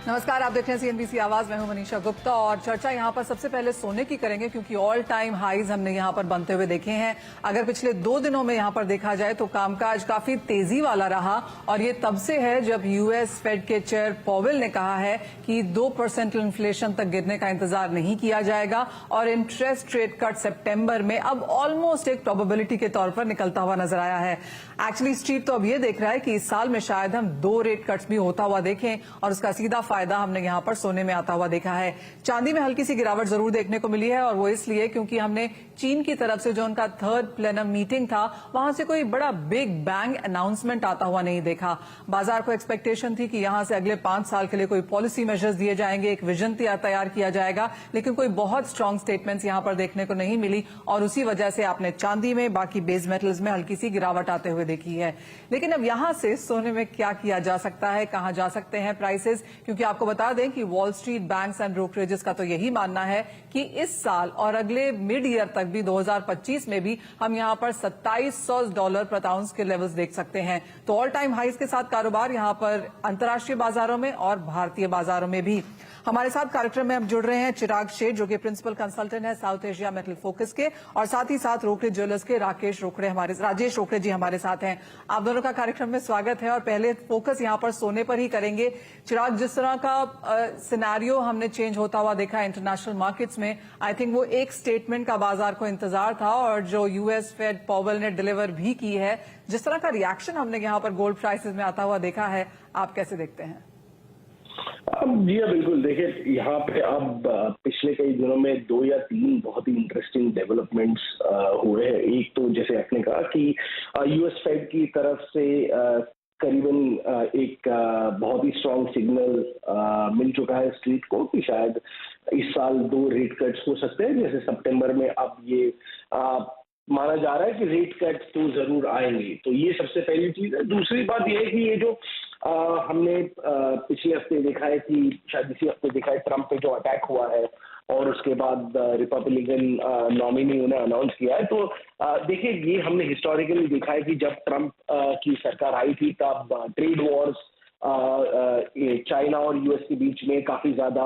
नमस्कार, आप देख रहे हैं सीएनबीसी आवाज। मैं हूं मनीषा गुप्ता और चर्चा यहां पर सबसे पहले सोने की करेंगे क्योंकि ऑल टाइम हाईज हमने यहां पर बनते हुए देखे हैं। अगर पिछले 2 दिनों में यहां पर देखा जाए तो कामकाज काफी तेजी वाला रहा और ये तब से है जब यूएस फेड के चेयर पॉवेल ने कहा है कि 2% इन्फ्लेशन तक गिरने का इंतजार नहीं किया जाएगा और इंटरेस्ट रेट कट सितंबर में अब ऑलमोस्ट एक प्रोबेबिलिटी के तौर पर निकलता हुआ नजर आया है। एक्चुअली स्ट्रीट तो अब ये देख रहा है कि इस साल में शायद हम 2 रेट कट्स भी होता हुआ देखें और उसका सीधा फायदा हमने यहां पर सोने में आता हुआ देखा है। चांदी में हल्की सी गिरावट जरूर देखने को मिली है और वो इसलिए क्योंकि हमने चीन की तरफ से जो उनका 3rd प्लेनम मीटिंग था वहां से कोई बड़ा बिग बैंग अनाउंसमेंट आता हुआ नहीं देखा। बाजार को एक्सपेक्टेशन थी कि यहां से अगले 5 साल के लिए कोई पॉलिसी मेजर्स दिए जाएंगे, एक विजन तैयार किया जाएगा, लेकिन कोई बहुत स्ट्रांग स्टेटमेंट्स यहां पर देखने को नहीं मिली और उसी वजह से आपने चांदी में, बाकी बेस मेटल्स में हल्की सी गिरावट आते हुए देखी है। लेकिन अब यहां से सोने में क्या किया जा सकता है, कहां जा सकते हैं प्राइसेस, क्योंकि आपको बता दें कि wall street banks and brokerages का तो यही मानना है कि इस साल और अगले मिड ईयर तक भी 2025 में भी हम यहां पर $2700 प्रति आउंस के लेवल्स देख सकते हैं। तो ऑल टाइम हाईज के साथ कारोबार यहां पर अंतर्राष्ट्रीय बाजारों में और भारतीय बाजारों में भी। हमारे साथ कार्यक्रम में अब जुड़ रहे हैं चिराग शेठ जो कि प्रिंसिपल कंसल्टेंट है साउथ एशिया मेटल फोकस के, और साथ ही साथ रोकड़े ज्वेलर्स के राजेश रोकड़े जी हमारे साथ हैं। आप दोनों का कार्यक्रम में स्वागत है और पहले फोकस यहां पर सोने पर ही करेंगे। चिराग, जिस तरह का सिनेरियो हमने चेंज होता हुआ देखा इंटरनेशनल मार्केट्स में, आई थिंक वो एक स्टेटमेंट का बाजार को इंतजार था और जो यूएस फेड पॉवेल ने डिलीवर भी की है, जिस तरह का रिएक्शन हमने यहां पर गोल्ड प्राइसेस में आता हुआ देखा है, आप कैसे देखते हैं? जी हाँ, बिल्कुल। देखिए, यहाँ पे अब पिछले कई दिनों में 2 या 3 बहुत ही इंटरेस्टिंग डेवलपमेंट्स हुए हैं। एक तो जैसे आपने कहा कि यूएस फेड की तरफ से करीबन एक बहुत ही स्ट्रांग सिग्नल मिल चुका है स्ट्रीट को कि शायद इस साल 2 रेट कट्स हो सकते हैं। जैसे सितंबर में अब ये माना जा रहा है कि रेट कट तो जरूर आएंगे। तो ये सबसे पहली चीज है। दूसरी बात ये है कि ये जो हमने पिछले हफ्ते देखा है कि शायद इसी हफ्ते देखा है ट्रंप पे जो अटैक हुआ है और उसके बाद रिपब्लिकन नॉमिनी उन्हें अनाउंस किया है। तो देखिए, ये हमने हिस्टोरिकली देखा है कि जब ट्रंप की सरकार आई थी तब ट्रेड वॉर्स चाइना और यूएस के बीच में काफी ज्यादा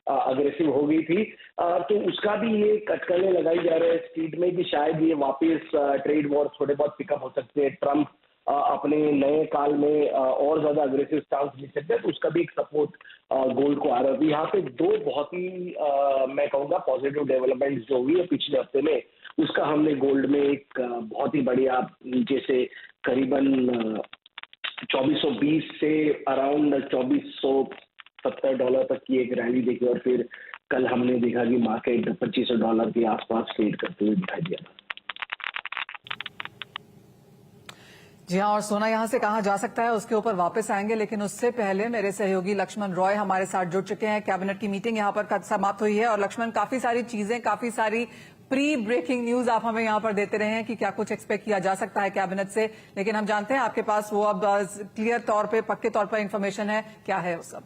अग्रेसिव हो गई थी। तो उसका भी ये कटकने लगाई जा रहे हैं स्ट्रीट में कि शायद ये वापस ट्रेड वॉर थोड़े बहुत पिकअप हो सकते हैं। ट्रंप अपने नए काल में और ज्यादा अग्रेसिव स्टांस ले सकते हैं, तो उसका भी एक सपोर्ट गोल्ड को आ रहा है। यहाँ पे 2 बहुत ही मैं कहूँगा पॉजिटिव डेवलपमेंट्स जो हुई है पिछले हफ्ते में, उसका हमने गोल्ड में एक बहुत ही बढ़िया नीचे से करीबन 2420 से अराउंड $2470 तक की एक रैली देखी और फिर कल हमने देखा कि मार्केट $2500 के आसपास ट्रेड करते हुए दिखाई दिया था। जी हाँ, और सोना यहां से कहां जा सकता है उसके ऊपर वापस आएंगे, लेकिन उससे पहले मेरे सहयोगी लक्ष्मण रॉय हमारे साथ जुड़ चुके हैं। कैबिनेट की मीटिंग यहां पर समाप्त हुई है और लक्ष्मण, काफी सारी चीजें, काफी सारी प्री ब्रेकिंग न्यूज आप हमें यहां पर देते रहे हैं कि क्या कुछ एक्सपेक्ट किया जा सकता है कैबिनेट से, लेकिन हम जानते हैं आपके पास वो अब क्लियर तौर पर, पक्के तौर पर इंफॉर्मेशन है, क्या है वो सब?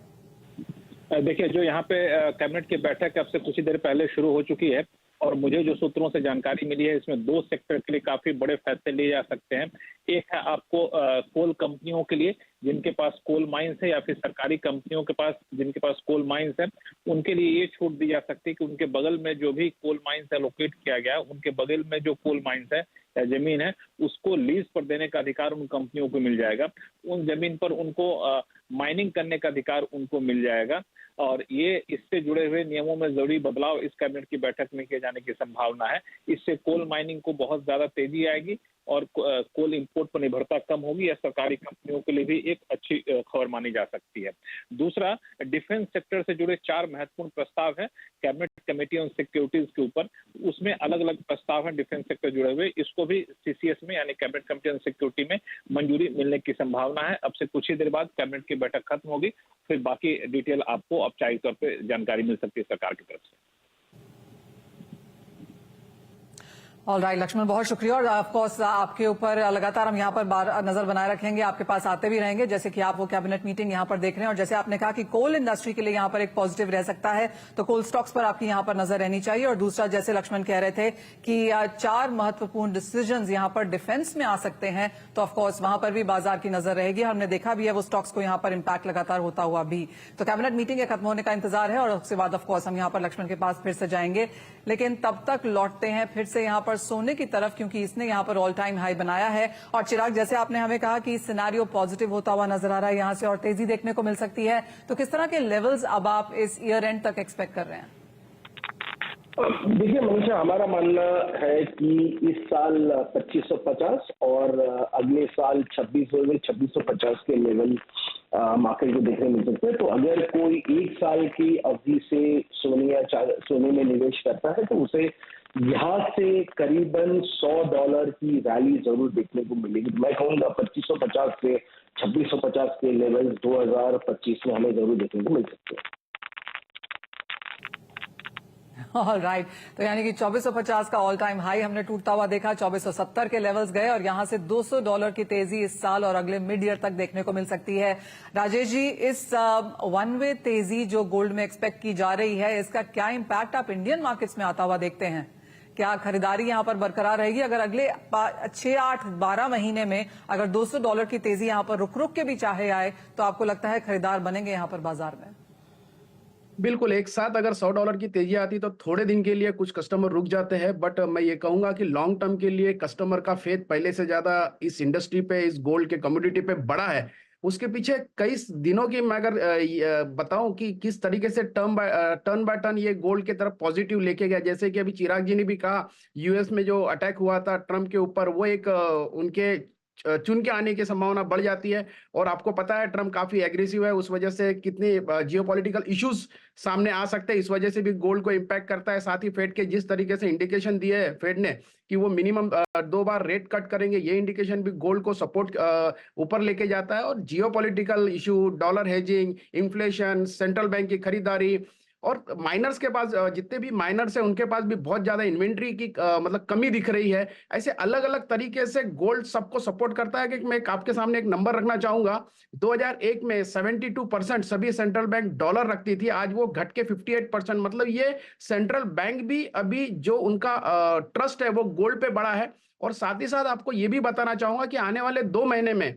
देखिए, जो यहाँ पे कैबिनेट की बैठक अब से कुछ ही देर पहले शुरू हो चुकी है और मुझे जो सूत्रों से जानकारी मिली है इसमें 2 सेक्टर के लिए काफी बड़े फैसले लिए जा सकते हैं। एक है आपको कोल कंपनियों के लिए जिनके पास कोल माइंस है या फिर सरकारी कंपनियों के पास जिनके पास कोल माइंस है, उनके लिए ये छूट दी जा सकती है कि उनके बगल में जो भी कोल माइंस एलोकेट किया गया है, उनके बगल में जो कोल माइंस है या जमीन है, उसको लीज पर देने का अधिकार उन कंपनियों को मिल जाएगा। उन जमीन पर उनको माइनिंग करने का अधिकार उनको मिल जाएगा और ये इससे जुड़े हुए नियमों में जरूरी बदलाव इस कैबिनेट की बैठक में किए जाने की संभावना है। इससे कोल माइनिंग को बहुत ज्यादा तेजी आएगी और कोल इंपोर्ट पर निर्भरता कम होगी। यह सरकारी कंपनियों के लिए भी एक अच्छी खबर मानी जा सकती है। दूसरा, डिफेंस सेक्टर से जुड़े 4 महत्वपूर्ण प्रस्ताव हैं कैबिनेट कमेटी ऑन सिक्योरिटीज के ऊपर। उसमें अलग अलग प्रस्ताव हैं डिफेंस सेक्टर जुड़े हुए, इसको भी सीसीएस में यानी कैबिनेट कमेटी ऑन सिक्योरिटी में मंजूरी मिलने की संभावना है। अब से कुछ ही देर बाद कैबिनेट की बैठक खत्म होगी, फिर बाकी डिटेल आपको औपचारिक तौर पर जानकारी मिल सकती है सरकार की तरफ से। ऑल राइट लक्ष्मण, बहुत शुक्रिया। और ऑफ कोर्स आपके ऊपर लगातार हम यहाँ पर नजर बनाए रखेंगे, आपके पास आते भी रहेंगे, जैसे कि आप वो कैबिनेट मीटिंग यहाँ पर देख रहे हैं। और जैसे आपने कहा कि कोल इंडस्ट्री के लिए यहाँ पर एक पॉजिटिव रह सकता है, तो कोल स्टॉक्स पर आपकी यहाँ पर नजर रहनी चाहिए। और दूसरा, जैसे लक्ष्मण कह रहे थे कि 4 महत्वपूर्ण डिसीजन यहाँ पर डिफेंस में आ सकते हैं, तो ऑफकोर्स वहां पर भी बाजार की नजर रहेगी। हमने देखा भी है वो स्टॉक्स को यहाँ पर इंपैक्ट लगातार होता हुआ भी। तो कैबिनेट मीटिंग खत्म होने का इंतजार है और उसके बाद ऑफकोर्स हम यहाँ पर लक्ष्मण के पास फिर से जाएंगे। लेकिन तब तक लौटते हैं फिर से यहाँ पर सोने की तरफ, क्योंकि इसने यहाँ पर ऑल टाइम हाई बनाया है। और चिराग, जैसे आपने हमें कहा कि सिनेरियो पॉजिटिव होता हुआ नजर आ रहा है, यहां से और तेजी देखने को मिल सकती है, तो किस तरह के लेवल्स अब आप इस ईयर एंड तक एक्सपेक्ट कर रहे हैं? देखिए मनीषा, हमारा मानना है कि इस साल 2550 और अगले साल 2650 के लेवल मार्केट को देखने मिल सकते हैं। तो अगर कोई एक साल की अवधि से सोने में निवेश करता है तो उसे यहाँ से करीबन $100 की रैली जरूर देखने को मिलेगी। मैं कहूँगा 2550 से 2650 के लेवल 2025 में हमें जरूर देखने को मिल सकते हैं। ऑल राइट, तो यानी कि 2450 का ऑल टाइम हाई हमने टूटता हुआ देखा, 2470 के लेवल्स गए और यहां से $200 की तेजी इस साल और अगले मिड ईयर तक देखने को मिल सकती है। राजेश जी, इस वन वे तेजी जो गोल्ड में एक्सपेक्ट की जा रही है, इसका क्या इंपैक्ट आप इंडियन मार्केट्स में आता हुआ देखते हैं? क्या खरीदारी यहां पर बरकरार रहेगी? अगर अगले 6, 8, 12 महीने में अगर $200 की तेजी यहां पर रुक रुक के भी चाहे आए, तो आपको लगता है खरीदार बनेंगे यहां पर बाजार में? बिल्कुल, एक साथ अगर $100 की तेजी आती तो थोड़े दिन के लिए कुछ कस्टमर रुक जाते हैं, बट मैं ये कहूंगा कि लॉन्ग टर्म के लिए कस्टमर का फेथ पहले से ज्यादा इस इंडस्ट्री पे, इस गोल्ड के कमोडिटी पे बड़ा है। उसके पीछे कई दिनों की मैं अगर बताऊं कि किस तरीके से टर्न बाय टर्न ये गोल्ड की तरफ पॉजिटिव लेके गया, जैसे कि अभी चिराग जी ने भी कहा, यूएस में जो अटैक हुआ था ट्रम्प के ऊपर, वो एक उनके चुन के आने की संभावना बढ़ जाती है। और आपको पता है ट्रम्प काफी एग्रेसिव है, उस वजह से कितने जियोपॉलिटिकल इश्यूज सामने आ सकते हैं, इस वजह से भी गोल्ड को इंपैक्ट करता है। साथ ही फेड के जिस तरीके से इंडिकेशन दिए है फेड ने कि वो मिनिमम 2 बार रेट कट करेंगे, ये इंडिकेशन भी गोल्ड को सपोर्ट ऊपर लेके जाता है। और geopolitical issue, dollar hedging, inflation, central bank की खरीदारी और माइनर्स के पास, जितने भी माइनर्स हैं उनके पास भी बहुत ज्यादा इन्वेंट्री की मतलब कमी दिख रही है। ऐसे अलग अलग तरीके से गोल्ड सबको सपोर्ट करता है। कि मैं आपके सामने एक नंबर रखना चाहूंगा, 2001 में 72% सभी सेंट्रल बैंक डॉलर रखती थी, आज वो घट के 58%। मतलब ये सेंट्रल बैंक भी अभी जो उनका ट्रस्ट है वो गोल्ड पे बड़ा है। और साथ ही साथ आपको ये भी बताना चाहूंगा कि आने वाले 2 महीने में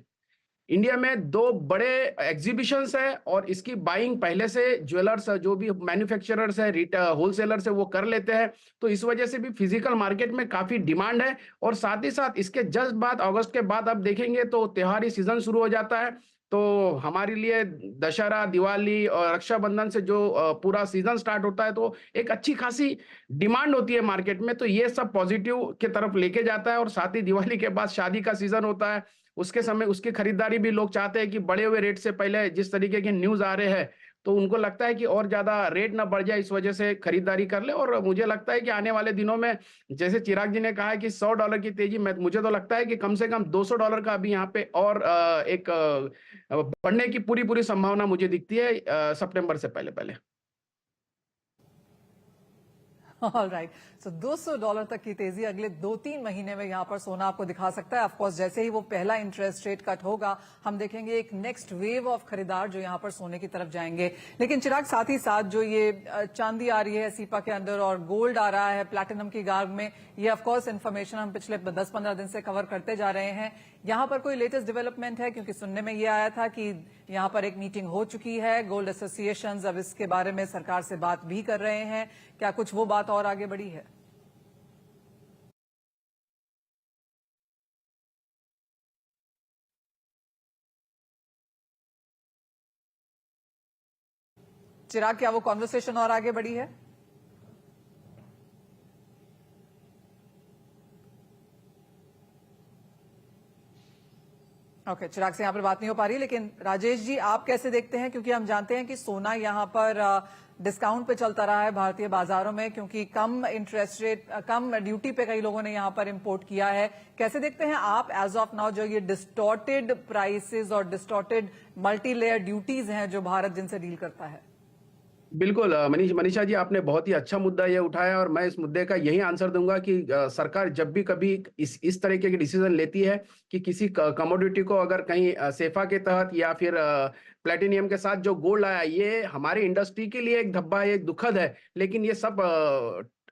इंडिया में 2 बड़े एग्जीबिशंस है और इसकी बाइंग पहले से ज्वेलर्स, जो भी मैन्युफैक्चरर्स है, होलसेलर्स है, वो कर लेते हैं। तो इस वजह से भी फिजिकल मार्केट में काफी डिमांड है। और साथ ही साथ इसके जस्ट बाद, अगस्त के बाद आप देखेंगे तो त्योहारी सीजन शुरू हो जाता है। तो हमारे लिए दशहरा, दिवाली और रक्षाबंधन से जो पूरा सीजन स्टार्ट होता है, तो एक अच्छी खासी डिमांड होती है मार्केट में। तो ये सब पॉजिटिव की तरफ लेके जाता है। और साथ ही दिवाली के बाद शादी का सीजन होता है, उसके समय उसकी खरीदारी भी लोग चाहते हैं कि बढ़े हुए रेट से पहले, जिस तरीके के न्यूज आ रहे हैं, तो उनको लगता है कि और ज्यादा रेट ना बढ़ जाए, इस वजह से खरीदारी कर ले। और मुझे लगता है कि आने वाले दिनों में, जैसे चिराग जी ने कहा है कि $100 की तेजी, मुझे तो लगता है कि कम से कम $200 का अभी यहाँ पे और एक बढ़ने की पूरी संभावना मुझे दिखती है सितंबर से पहले। ऑल राइट, सो $200 तक की तेजी अगले 2-3 महीने में यहां पर सोना आपको दिखा सकता है। ऑफकोर्स जैसे ही वो पहला इंटरेस्ट रेट कट होगा, हम देखेंगे एक नेक्स्ट वेव ऑफ खरीदार जो यहां पर सोने की तरफ जाएंगे। लेकिन चिराग, साथ ही साथ जो ये चांदी आ रही है सीपा के अंदर और गोल्ड आ रहा है प्लैटिनम की गार्ग में, ये ऑफकोर्स इन्फॉर्मेशन हम पिछले 10-15 दिन से कवर करते जा रहे हैं। यहां पर कोई लेटेस्ट डेवलपमेंट है? क्योंकि सुनने में ये आया था कि यहां पर एक मीटिंग हो चुकी है, गोल्ड एसोसिएशंस अब इसके बारे में सरकार से बात भी कर रहे हैं। क्या कुछ वो बात और आगे बढ़ी है? चिराग, क्या वो कॉन्वर्सेशन और आगे बढ़ी है? ओके, चिराग से यहां पर बात नहीं हो पा रही, लेकिन राजेश जी आप कैसे देखते हैं? क्योंकि हम जानते हैं कि सोना यहां पर डिस्काउंट पे चलता रहा है भारतीय बाजारों में, क्योंकि कम इंटरेस्ट रेट, कम ड्यूटी पे कई लोगों ने यहां पर इंपोर्ट किया है। कैसे देखते हैं आप एज ऑफ नाउ जो ये डिस्टॉर्टेड प्राइसेस और डिस्टॉर्टेड मल्टी लेयर ड्यूटीज हैं जो भारत जिनसे डील करता है? बिल्कुल मनीषा जी, आपने बहुत ही अच्छा मुद्दा ये उठाया और मैं इस मुद्दे का यही आंसर दूंगा कि सरकार जब भी कभी इस तरीके के डिसीजन लेती है कि किसी कमोडिटी को अगर कहीं सेफा के तहत या फिर प्लेटिनियम के साथ जो गोल्ड आया, ये हमारी इंडस्ट्री के लिए एक धब्बा है, एक दुखद है, लेकिन ये सब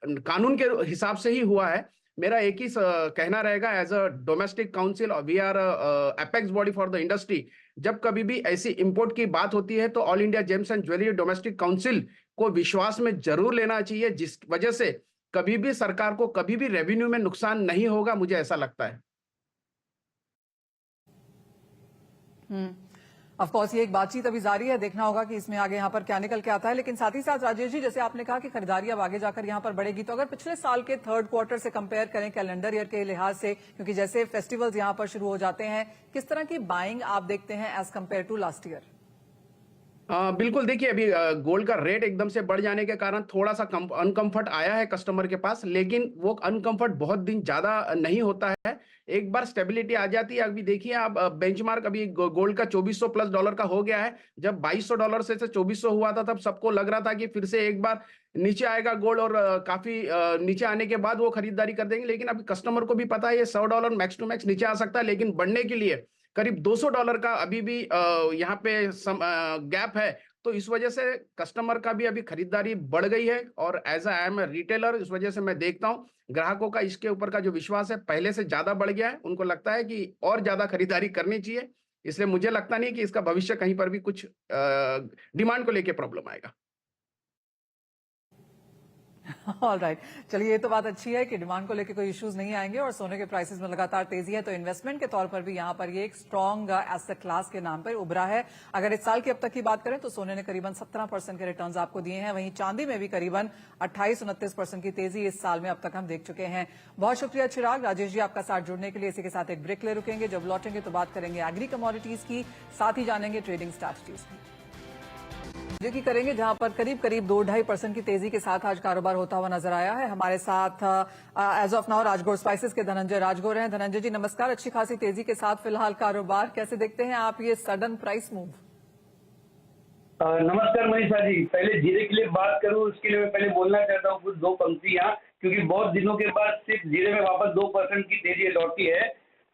कानून के हिसाब से ही हुआ है। मेरा एक ही कहना रहेगा, as a domestic council we are apex body for the industry. जब कभी भी ऐसी इंपोर्ट की बात होती है तो all India James and jewellery domestic council को विश्वास में जरूर लेना चाहिए, जिस वजह से कभी भी सरकार को कभी भी रेवेन्यू में नुकसान नहीं होगा, मुझे ऐसा लगता है। ऑफ कोर्स ये एक बातचीत अभी जारी है, देखना होगा कि इसमें आगे यहाँ पर क्या निकल के आता है। लेकिन साथ ही साथ राजेश जी, जैसे आपने कहा कि खरीदारी अब आगे जाकर यहाँ पर बढ़ेगी, तो अगर पिछले साल के थर्ड क्वार्टर से कंपेयर करें कैलेंडर ईयर के लिहाज से, क्योंकि जैसे फेस्टिवल्स यहाँ पर शुरू हो जाते हैं, किस तरह की बाइंग आप देखते हैं as compared to last year? बिल्कुल, देखिए अभी गोल्ड का रेट एकदम से बढ़ जाने के कारण थोड़ा सा अनकंफर्ट आया है कस्टमर के पास, लेकिन वो अनकंफर्ट बहुत दिन ज्यादा नहीं होता है। एक बार स्टेबिलिटी आ जाती है, अभी देखिए आप बेंचमार्क अभी गोल्ड का 2400 प्लस डॉलर का हो गया है। जब $2200 से 2400 हुआ था, तब सबको लग रहा था कि फिर से एक बार नीचे आएगा गोल्ड और काफी नीचे आने के बाद वो खरीदारी कर देंगे। लेकिन अभी कस्टमर को भी पता है ये $100 मैक्स टू मैक्स नीचे आ सकता है, लेकिन बढ़ने के लिए करीब $200 का अभी भी यहाँ पे गैप है। तो इस वजह से कस्टमर का भी अभी खरीदारी बढ़ गई है और एज आई एम रिटेलर, इस वजह से मैं देखता हूँ ग्राहकों का इसके ऊपर का जो विश्वास है पहले से ज्यादा बढ़ गया है। उनको लगता है कि और ज्यादा खरीदारी करनी चाहिए, इसलिए मुझे लगता नहीं कि इसका भविष्य कहीं पर भी कुछ डिमांड को लेके प्रॉब्लम आएगा। ऑल राइट, चलिए ये तो बात अच्छी है कि डिमांड को लेकर कोई इश्यूज नहीं आएंगे और सोने के प्राइसेस में लगातार तेजी है, तो इन्वेस्टमेंट के तौर पर भी यहाँ पर ये एक स्ट्रॉन्ग एसेट क्लास के नाम पर उभरा है। अगर इस साल की अब तक की बात करें तो सोने ने करीबन 17% के रिटर्न्स आपको दिए हैं, वहीं चांदी में भी करीबन 28-29% की तेजी इस साल में अब तक हम देख चुके हैं। बहुत शुक्रिया चिराग, राजेश जी आपका साथ जुड़ने के लिए। इसी के साथ एक ब्रेक ले रुकेंगे, जब लौटेंगे तो बात करेंगे एग्री कमोडिटीज की, साथ ही जानेंगे ट्रेडिंग स्ट्रैटेजीज की की करेंगे, जहां पर करीब करीब 2-2.5% की तेजी के साथ आज कारोबार होता हुआ नजर आया है। हमारे साथ as of now Rajgor spices के धनंजय राजगौर हैं। धनंजय जी नमस्कार। अच्छी खासी तेजी के साथ फिलहाल कारोबार, कैसे देखते हैं आप ये सडन प्राइस मूव? नमस्कार मनीषा जी, पहले जीरे के लिए बात करूं उसके लिए मैं पहले बोलना चाहता हूं कुछ दो पंक्तियां, क्योंकि बहुत दिनों के बाद सिर्फ जीरे में वापस 2% की तेजी लौटी है।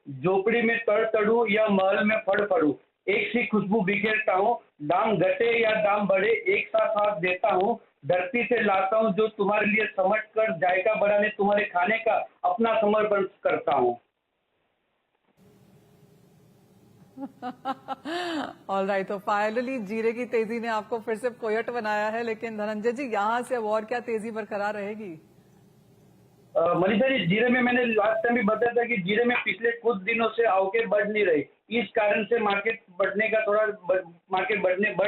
झोपड़ी में तड़ तड़ू या महल में फड़ फड़ू, एक सी खुशबू बिखेरता हूँ, दाम घटे या दाम बढ़े एक साथ हाथ देता हूँ, धरती से लाता हूँ जो तुम्हारे लिए समझ कर जायका बढ़ाने तुम्हारे खाने का अपना समर्पण करता हूँ। ऑल राइट, तो फाइनली जीरे की तेजी ने आपको फिर से पोयट बनाया है, लेकिन धनंजय जी यहाँ से अब और क्या तेजी बरकरार रहेगी? मनीषा जी, जीरे में मैंने लास्ट टाइम भी बताया था कि जीरे में पिछले कुछ दिनों से आवकें बढ़ नहीं रही, इस कारण से मार्केट बढ़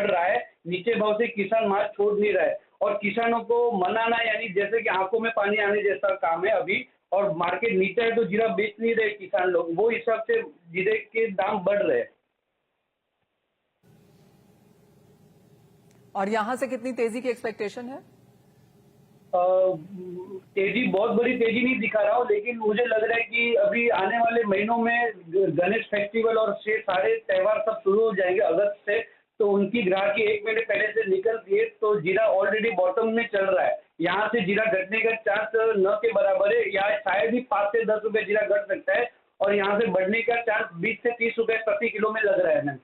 रहा है। नीचे भाव से किसान माल छोड़ नहीं रहा है और किसानों को मनाना यानी जैसे कि आंखों में पानी आने जैसा काम है अभी। और मार्केट नीचे है तो जीरा बेच नहीं रहे किसान लोग, वो हिसाब से जीरे के दाम बढ़ रहे हैं। और यहाँ से कितनी तेजी की एक्सपेक्टेशन है? तेजी बहुत बड़ी तेजी नहीं दिखा रहा हूँ, लेकिन मुझे लग रहा है कि अभी आने वाले महीनों में गणेश फेस्टिवल और से सारे त्योहार सब शुरू हो जाएंगे अगस्त से, तो उनकी ग्राहकी 1 महीने पहले से निकल गई, तो जीरा ऑलरेडी बॉटम में चल रहा है। यहाँ से जीरा घटने का चांस न के बराबर है, या शायद ही 5 से 10 रुपए जीरा घट सकता है और यहाँ से बढ़ने का चांस 20 से 30 रुपए प्रति किलो में लग रहा है।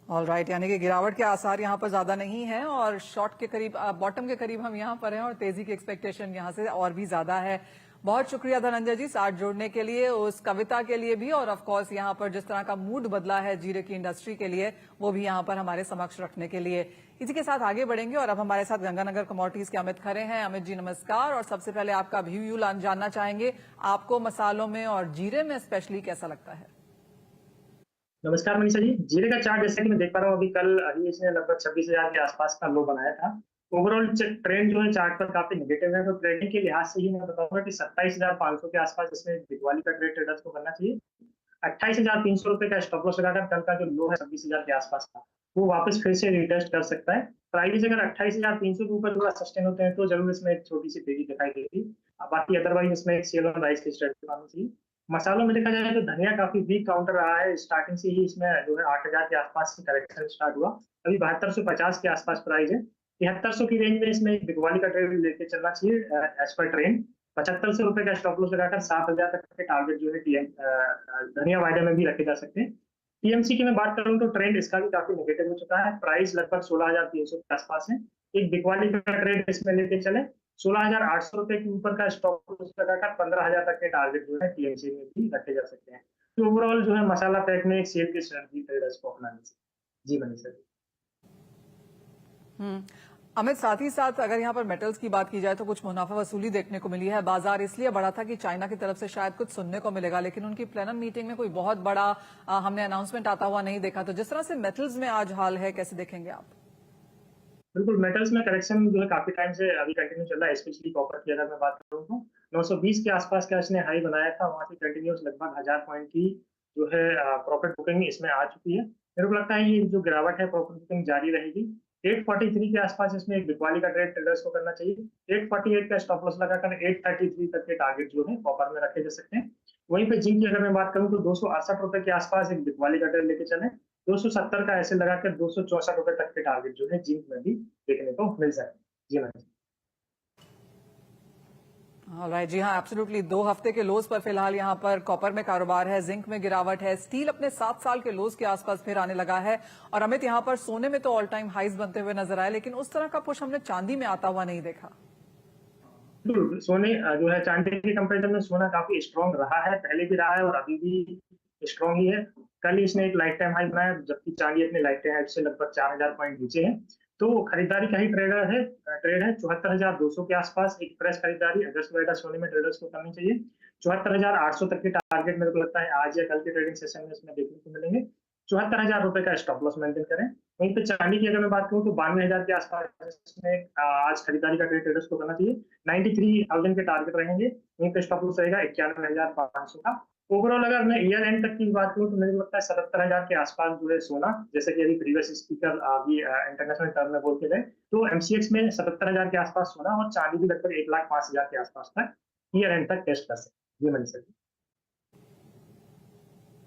ऑल राइट, यानी कि गिरावट के आसार यहाँ पर ज्यादा नहीं है और शॉर्ट के करीब, बॉटम के करीब हम यहाँ पर हैं और तेजी की एक्सपेक्टेशन यहाँ से और भी ज्यादा है। बहुत शुक्रिया धनंजय जी साथ जोड़ने के लिए, उस कविता के लिए भी, और ऑफ कोर्स यहाँ पर जिस तरह का मूड बदला है जीरे की इंडस्ट्री के लिए वो भी यहाँ पर हमारे समक्ष रखने के लिए। इसी के साथ आगे बढ़ेंगे और अब हमारे साथ गंगानगर कमोडिटीज के अमित खरे हैं। अमित जी नमस्कार, और सबसे पहले आपका व्यू जानना चाहेंगे, आपको मसालों में और जीरे में स्पेशली कैसा लगता है? नमस्कार मनीषा जी, जीरे का चार्ट जैसा कि मैं देख पा रहा हूँ अभी कल इसने लगभग 26,000 के आसपास का लो बनाया था। ओवरऑल ट्रेंड जो है चार्ट पर काफी नेगेटिव है, तो ट्रेडिंग के लिहाज से ही मैं बताऊंगा कि 27,500 के आसपास इसमें दिवाली का ट्रेड ट्रेडर्स को करना चाहिए। 28,300 रुपए का स्टॉप लॉस लगाकर कल का जो लो है 26,000 के आसपास था, वो वापस फिर से रिटेस्ट कर सकता है। प्राइस अगर 28,300 के ऊपर थोड़ा सस्टेन होते हैं तो जरूर इसमें एक छोटी सी तेजी दिखाई देगी। बाकी अदरवाइज इसमें एक सेल और राइस की स्ट्रेटजी माननी चाहिए। मसालों में देखा जाए तो धनिया काफी वीक काउंटर रहा है, स्टार्टिंग से ही इसमें जो है 8,000 के आसपास से करेक्शन स्टार्ट हुआ। अभी 7250 के आसपास प्राइस है। 7300 की रेंज में इसमें एक बिगवाली का ट्रेड लेके चलना चाहिए एज पर ट्रेंड। 7500 रुपए का स्टॉप लॉस लगाकर 7000 तक के टारगेट जो है धनिया वायदे में भी रखे जा सकते हैं। टीएमसी की मैं बात करूं तो ट्रेंड इसका भी काफी नेगेटिव हो चुका है, प्राइस लगभग 16,300 के आसपास है। एक बिगवाली का ट्रेड इसमें लेके चले, 16,800 रुपए के ऊपर का स्टॉप लॉस लगाकर 15,000 तक के टारगेट जो है टीएमसी में भी रखे जा सकते हैं। तो ओवरऑल जो है मसाला पैक में एक सेल की स्ट्रेटजी ट्रेडर्स को अपनानी चाहिए। जी मनीष सर। अमित, साथ ही साथ अगर यहाँ पर मेटल्स की बात की जाए तो कुछ मुनाफा वसूली देखने को मिली है। बाजार इसलिए बढ़ा था कि चाइना की तरफ से शायद कुछ सुनने को मिलेगा, लेकिन उनकी प्लेनम मीटिंग में कोई बहुत बड़ा हमने अनाउंसमेंट आता हुआ नहीं देखा। तो जिस तरह से मेटल्स में आज हाल है, कैसे देखेंगे आप? बिल्कुल, मेटल्स में करेक्शन जो है काफी टाइम से अभी कंटिन्यू चल रहा है, स्पेशली कॉपर की अगर मैं बात करूं तो 920 के आसपास का इसने हाई बनाया था, वहां से कंटिन्यूस लगभग 1000 पॉइंट की जो है प्रॉफिट बुकिंग इसमें आ चुकी है। मेरे को लगता है ये जो गिरावट है प्रॉफिट बुकिंग जारी रहेगी। 843 के आसपास इसमें एक बिकवाली का ट्रेड ट्रेडर्स को करना चाहिए। 848 का स्टॉप लॉस लगाकर 833 तक के टारगेट जो है कॉपर में रखे जा सकते हैं। वहीं पे जिंक की अगर मैं बात करूं तो 268 रुपए के आसपास एक बिकवाली का ट्रेड लेके चले, 270 का ऐसे लगाकर 264 रुपए तक के टारगेट जो है जिंक में भी देखने को मिल सकते हैं। जी मैम। राइट, जी हाँ, एब्सोल्युटली। 2 हफ्ते के लोज पर फिलहाल यहाँ पर कॉपर में कारोबार है, जिंक में गिरावट है, स्टील अपने 7 साल के लोज के आसपास फिर आने लगा है। और अमित, यहाँ पर सोने में तो ऑल टाइम हाइज बनते हुए नजर आए, लेकिन उस तरह का पुश हमने चांदी में आता हुआ नहीं देखा। बिल्कुल, सोने जो है चांदी के कंपैरिजन में सोना काफी स्ट्रॉन्ग रहा है, पहले भी रहा है और अभी भी स्ट्रॉन्ग ही है। कल ही इसने एक लाइफ टाइम हाई बनाया, जबकि चांदी अपने लाइफ टाइम हाई से लगभग 4000 पॉइंट नीचे है। तो खरीदारी का ही ट्रेड है 74,200 के आसपास एक फ्रेश खरीदारी अगस्त वगैरह सोने में ट्रेडर्स को करनी चाहिए। 74,800 तक के टारगेट मेरे को लगता है आज या कल के ट्रेडिंग सेशन में इसमें देखने को मिलेंगे। 74,000 रुपए का स्टॉप लॉस मेंटेन करें। वहीं पे चांदी की अगर मैं बात करूं तो 92,000 के आसपास इसमें आज खरीदारी का ट्रेड ट्रेडर्स को करना चाहिए। 93,000 के टारगेट रहेंगे, वहीं पे स्टॉप लॉस रहेगा 91,500 का। ओवरऑल अगर मैं ईयर एंड तक की बात करूं तो मेरे को लगता है 77,000 के आसपास जो है सोना, जैसे कि अभी प्रीवियस स्पीकर अभी इंटरनेशनल टर्म में बोल के गए, तो एमसीएक्स में 77,000 के आसपास सोना और चांदी भी लगभग 1,05,000 के आसपास तक ईयर एंड तक टेस्ट कर सकते हैं। जी मनीष सर।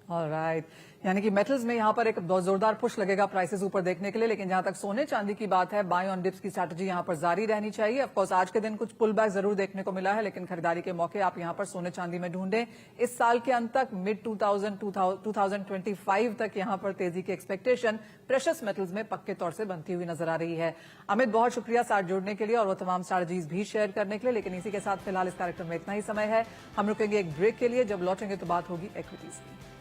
ऑलराइट, यानी कि मेटल्स में यहाँ पर एक बहुत जोरदार पुश लगेगा प्राइसेस ऊपर देखने के लिए, लेकिन जहां तक सोने चांदी की बात है, बाय ऑन डिप्स की स्ट्रैटेजी यहाँ पर जारी रहनी चाहिए। ऑफ कोर्स आज के दिन कुछ पुल बैक जरूर देखने को मिला है, लेकिन खरीदारी के मौके आप यहाँ पर सोने चांदी में ढूंढें। इस साल के अंत तक मिड 2025 तक यहाँ पर तेजी की एक्सपेक्टेशन प्रेशियस मेटल्स में पक्के तौर से बनती हुई नजर आ रही है। अमित, बहुत शुक्रिया साथ जुड़ने के लिए और वो तमाम स्ट्रैटेजीज भी शेयर करने के लिए, लेकिन इसी के साथ फिलहाल इस कार्यक्रम में इतना ही समय है। हम रुकेंगे एक ब्रेक के लिए, जब लौटेंगे तो बात होगी इक्विटीज की।